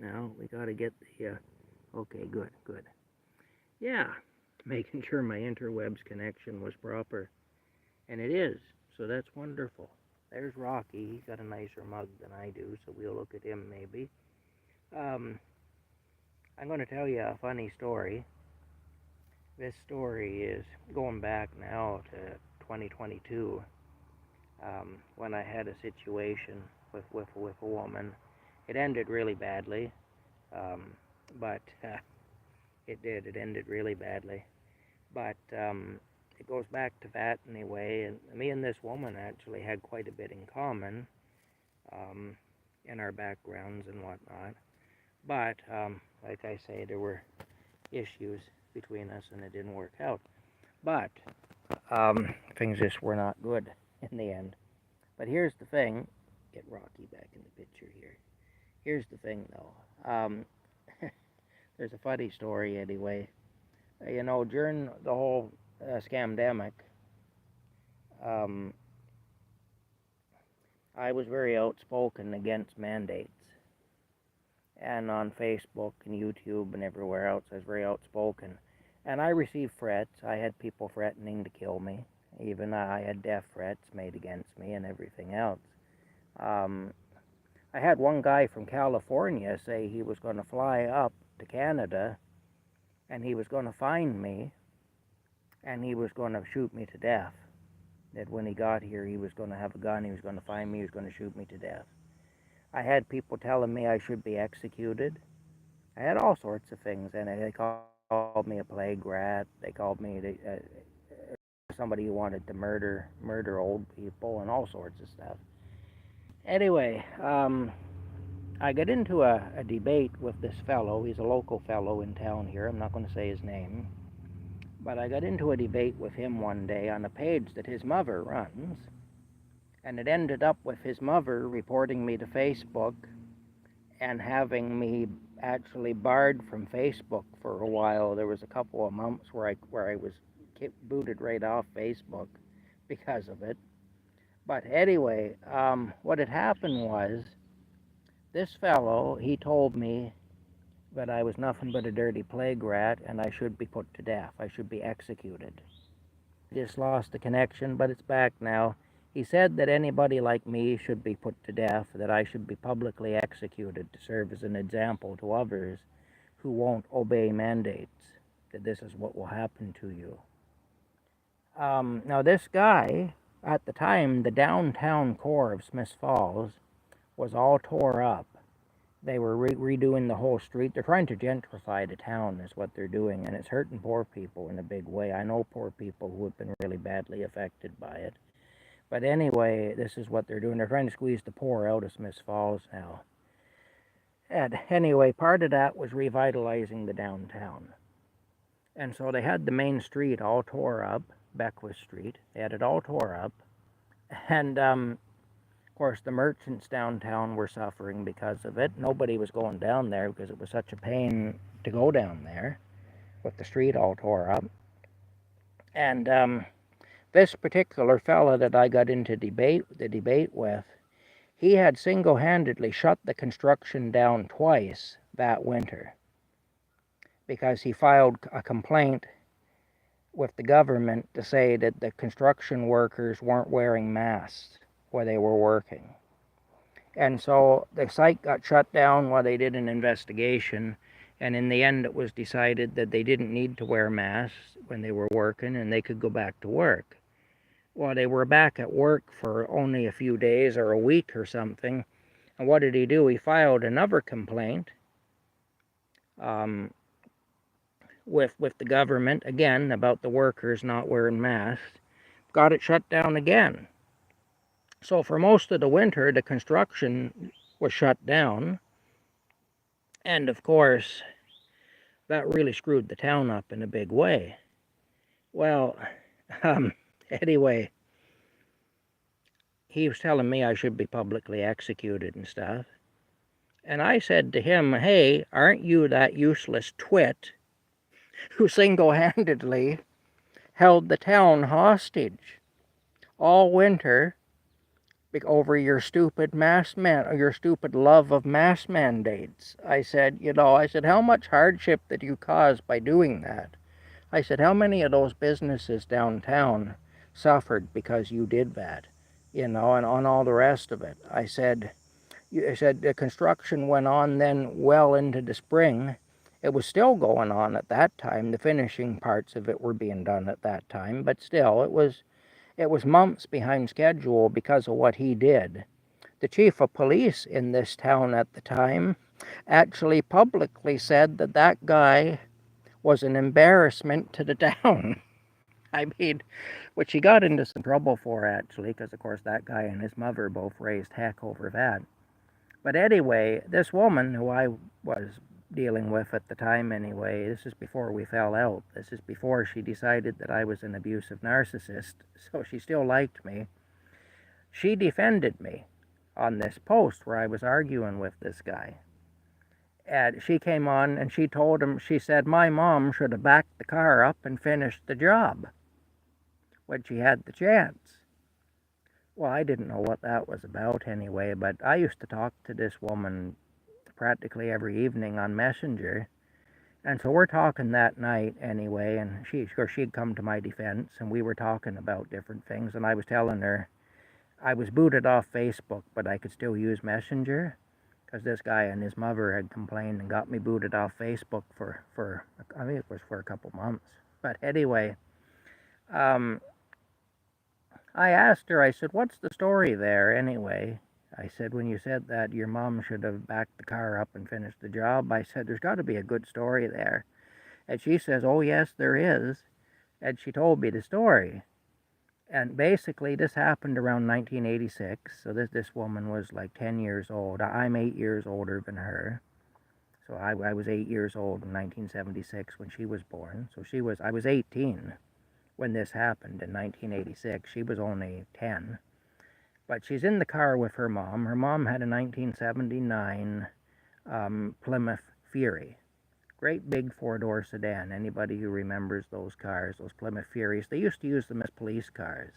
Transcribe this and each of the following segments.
now. We got to get the, okay, good. Yeah, making sure my interwebs connection was proper. And it is, so that's wonderful. There's Rocky. He's got a nicer mug than I do, so we'll look at him maybe. Um, I'm going to tell you a funny story. This story is going back now to 2022, when I had a situation with a woman. It ended really badly, but it did. It ended really badly. But it goes back to that anyway. And me and this woman actually had quite a bit in common, um, in our backgrounds and whatnot. But like I say, there were issues between us, and it didn't work out. But things just were not good in the end. But here's the thing. Get Rocky back in the picture here. Here's the thing, though. There's a funny story anyway. During the whole scamdemic, um, I was very outspoken against mandates. And on Facebook and YouTube and everywhere else, I was very outspoken. And I received threats. I had people threatening to kill me. Even I had death threats made against me and everything else. I had one guy from California say he was going to fly up to Canada and he was going to find me and he was going to shoot me to death. That when he got here, he was going to have a gun, he was going to find me, he was going to shoot me to death. I had people telling me I should be executed. I had all sorts of things, and they called me a plague rat. They called me somebody who wanted to murder old people and all sorts of stuff. Anyway, I got into a debate with this fellow. He's a local fellow in town here. I'm not going to say his name. But I got into a debate with him one day on a page that his mother runs. And it ended up with his mother reporting me to Facebook and having me actually barred from Facebook for a while. There was a couple of months where I was booted right off Facebook because of it. But anyway, what had happened was this fellow, he told me that I was nothing but a dirty plague rat and I should be put to death. I should be executed. I just lost the connection, but it's back now. He said that anybody like me should be put to death, that I should be publicly executed to serve as an example to others who won't obey mandates, that this is what will happen to you. Now this guy, at the time, the downtown core of Smiths Falls was all tore up. They were redoing the whole street. They're trying to gentrify the town is what they're doing, and it's hurting poor people in a big way. I know poor people who have been really badly affected by it. But anyway, this is what they're doing. They're trying to squeeze the poor out of Smiths Falls now. And anyway, part of that was revitalizing the downtown. And so they had the main street all tore up, Beckwith Street. They had it all tore up. And, of course, the merchants downtown were suffering because of it. Nobody was going down there because it was such a pain to go down there with the street all tore up. And, this particular fella that I got into the debate with, he had single-handedly shut the construction down twice that winter because he filed a complaint with the government to say that the construction workers weren't wearing masks while they were working. And so the site got shut down while they did an investigation, and in the end it was decided that they didn't need to wear masks when they were working and they could go back to work. Well, they were back at work for only a few days or a week or something. And what did he do? He filed another complaint with the government, again, about the workers not wearing masks. Got it shut down again. So for most of the winter, the construction was shut down. And, of course, that really screwed the town up in a big way. Well, anyway, he was telling me I should be publicly executed and stuff. And I said to him, hey, aren't you that useless twit who single-handedly held the town hostage all winter over your stupid your stupid love of mask mandates. I said, how much hardship did you cause by doing that? I said, how many of those businesses downtown suffered because you did that? And on all the rest of it. I said, the construction went on then well into the spring. It was still going on at that time. The finishing parts of it were being done at that time, but still, it was months behind schedule because of what he did. The chief of police in this town at the time actually publicly said that guy was an embarrassment to the town. I mean, which he got into some trouble for, actually, because, of course, that guy and his mother both raised heck over that. But anyway, this woman who I was dealing with at the time anyway, this is before we fell out. This is before she decided that I was an abusive narcissist, so she still liked me. She defended me on this post where I was arguing with this guy. And she came on and she told him, she said, my mom should have backed the car up and finished the job when she had the chance. Well, I didn't know what that was about anyway, but I used to talk to this woman practically every evening on Messenger. And so we're talking that night anyway, and she'd come to my defense, and we were talking about different things, and I was telling her I was booted off Facebook, but I could still use Messenger, because this guy and his mother had complained and got me booted off Facebook for I think it was for a couple months. But anyway, I asked her, I said, what's the story there anyway? I said, when you said that your mom should have backed the car up and finished the job, I said, there's got to be a good story there. And she says, oh, yes, there is. And she told me the story. And basically, this happened around 1986. So this woman was like 10 years old. I'm 8 years older than her. So I was 8 years old in 1976 when she was born. So I was 18 when this happened in 1986. She was only 10. But she's in the car with her mom. Her mom had a 1979 Plymouth Fury. Great big four-door sedan. Anybody who remembers those cars, those Plymouth Furies, they used to use them as police cars.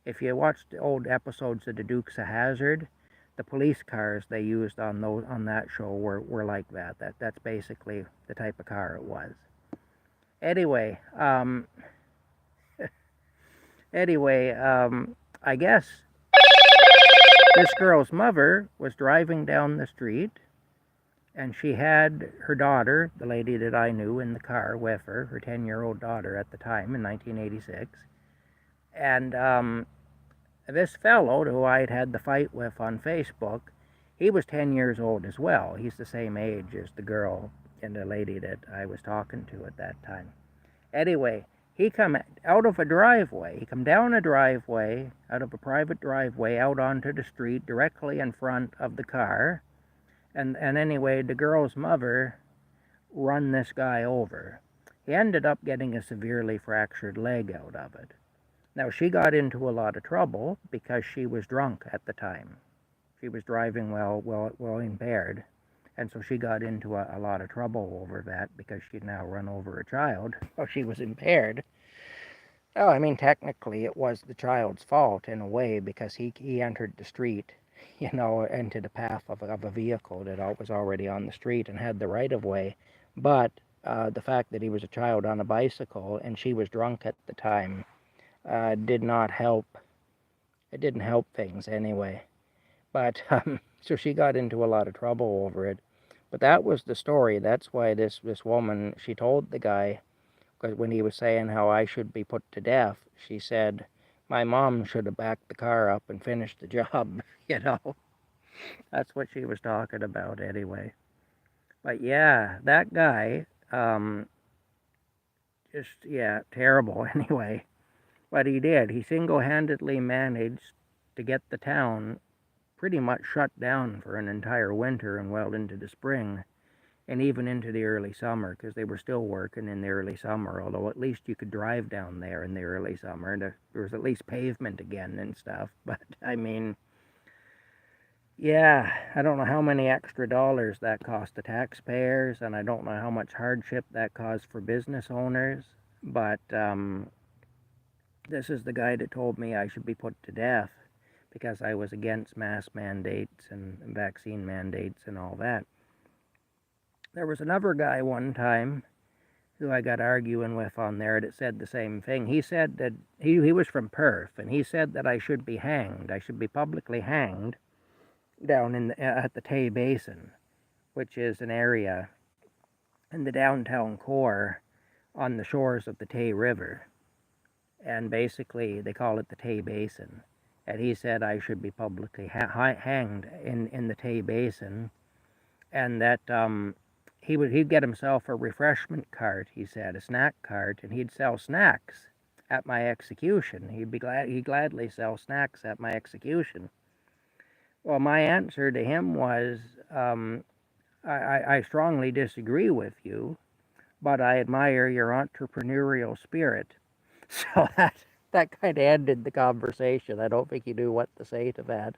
If you watched old episodes of the Dukes of Hazzard, the police cars they used on that show were like that. That's basically the type of car it was. Anyway, I guess this girl's mother was driving down the street, and she had her daughter, the lady that I knew, in the car with her 10-year-old daughter at the time in 1986. And this fellow who I'd had the fight with on Facebook, he was 10 years old as well. He's the same age as the girl and the lady that I was talking to at that time. Anyway, he come out of a driveway. He come down a driveway, out of a private driveway, out onto the street directly in front of the car. And anyway, the girl's mother run this guy over. He ended up getting a severely fractured leg out of it. Now, she got into a lot of trouble because she was drunk at the time. She was driving well impaired. And so she got into a lot of trouble over that because she'd now run over a child. Well, she was impaired. Oh, I mean, technically it was the child's fault in a way because he entered the street, into the path of a vehicle that was already on the street and had the right-of-way. But the fact that he was a child on a bicycle and she was drunk at the time did not help. It didn't help things anyway. But so she got into a lot of trouble over it. But that was the story. That's why this woman, she told the guy, because when he was saying how I should be put to death, she said, my mom should have backed the car up and finished the job, That's what she was talking about anyway. But yeah, that guy, terrible anyway. But he did. He single-handedly managed to get the town pretty much shut down for an entire winter and well into the spring and even into the early summer, because they were still working in the early summer, although at least you could drive down there in the early summer. There was at least pavement again and stuff. But I mean, yeah, I don't know how many extra dollars that cost the taxpayers, and I don't know how much hardship that caused for business owners, but this is the guy that told me I should be put to death. because I was against mask mandates and vaccine mandates and all that. There was another guy one time who I got arguing with on there that said the same thing. He said that he was from Perth, and he said that I should be hanged. I should be publicly hanged down at the Tay Basin, which is an area in the downtown core on the shores of the Tay River. And basically, they call it the Tay Basin. And he said I should be publicly hanged in the Tay Basin, and that he'd get himself a refreshment cart, he said, a snack cart, and he'd sell snacks at my execution. He'd gladly sell snacks at my execution. Well, my answer to him was, I strongly disagree with you, but I admire your entrepreneurial spirit. So that kind of ended the conversation. I don't think he knew what to say to that.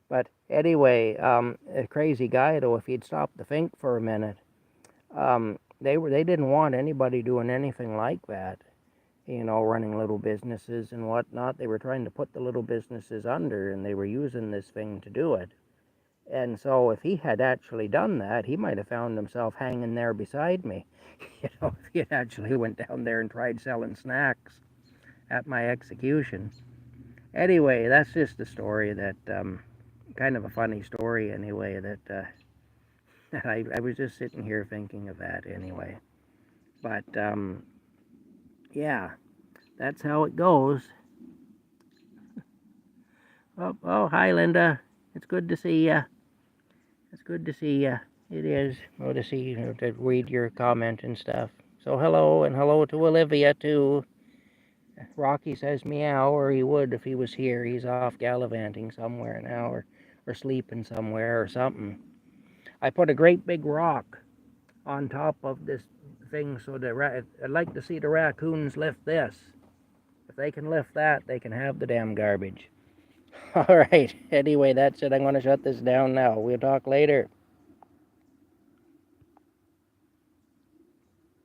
But anyway, a crazy guy though. If he'd stopped to think for a minute, they didn't want anybody doing anything like that. You know, running little businesses and whatnot. They were trying to put the little businesses under, and they were using this thing to do it. And so if he had actually done that, he might have found himself hanging there beside me. You know, if he had actually went down there and tried selling snacks at my execution. Anyway, that's just a story that, kind of a funny story anyway, that I was just sitting here thinking of that anyway. But, yeah, that's how it goes. Oh, hi, Linda. It's good to see ya. It's good to see ya. It is. Well, to see, to read your comment and stuff. So hello, and hello to Olivia, too. Rocky says meow, or he would if he was here. He's off gallivanting somewhere now, or sleeping somewhere or something. I put a great big rock on top of this thing so that I'd like to see the raccoons lift this. If they can lift that, they can have the damn garbage. All right. Anyway, that's it. I'm going to shut this down now. We'll talk later.